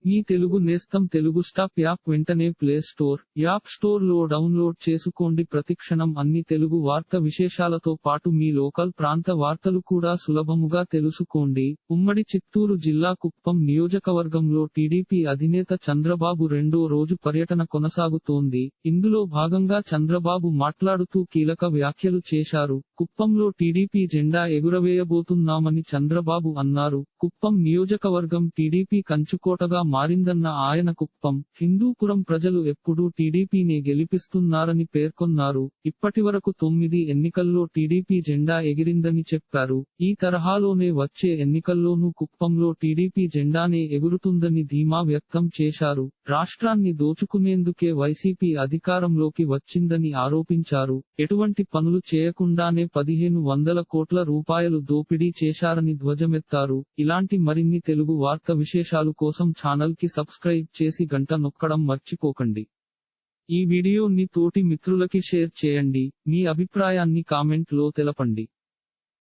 మీ తెలుగు నేస్తం Telugu stop app వెంటనే play store, app store లో డౌన్లోడ్ చేసుకోండి. ప్రతిక్షణం అన్ని తెలుగు వార్త విశేషాలతో పాటు మీ లోకల్ ప్రాంత వార్తలు కూడా సులభముగా తెలుసుకోండి. ఉమ్మడి చిత్తూరు జిల్లా కుప్పం నియోజకవర్గంలో టీడీపీ అధినేత చంద్రబాబు రెండో రోజు పర్యటన కొనసాగుతోంది. ఇందులో భాగంగా చంద్రబాబు మాట్లాడుతూ కీలక వ్యాఖ్యలు చేశారు. కుప్పంలో టీడీపీ జెండా ఎగురవేయబోతున్నామని చంద్రబాబు అన్నారు. కుప్పం నియోజకవర్గం టీడీపీ కంచుకోటగా మారిందన్న ఆయన కుప్పం, హిందూపురం ప్రజలు ఎప్పుడూ టీడీపీనే గెలిపిస్తున్నారని పేర్కొన్నారు. ఇప్పటివరకు 9 ఎన్నికల్లో టీడీపీ జెండా ఎగిరిందని చెప్పారు. ఈ తరహాలోనే వచ్చే ఎన్నికల్లోనూ కుప్పంలో టీడీపీ జెండానే ఎగురుతుందని ధీమా వ్యక్తం చేశారు. రాష్ట్రాన్ని దోచుకునేందుకే వైసీపీ అధికారంలోకి వచ్చిందని ఆరోపించారు. ఎటువంటి పనులు చేయకుండానే 1500 కోట్ల రూపాయలు దోపిడీ చేశారని ధ్వజమెత్తారు. ఇలాంటి మరిన్ని తెలుగు వార్త విశేషాలు కోసం ఛానల్ కి సబ్స్క్రైబ్ చేసి గంట నొక్కడం మర్చిపోకండి. ఈ వీడియోని తోటి మిత్రులకి షేర్ చేయండి. మీ అభిప్రాయాన్ని కామెంట్ లో తెలపండి.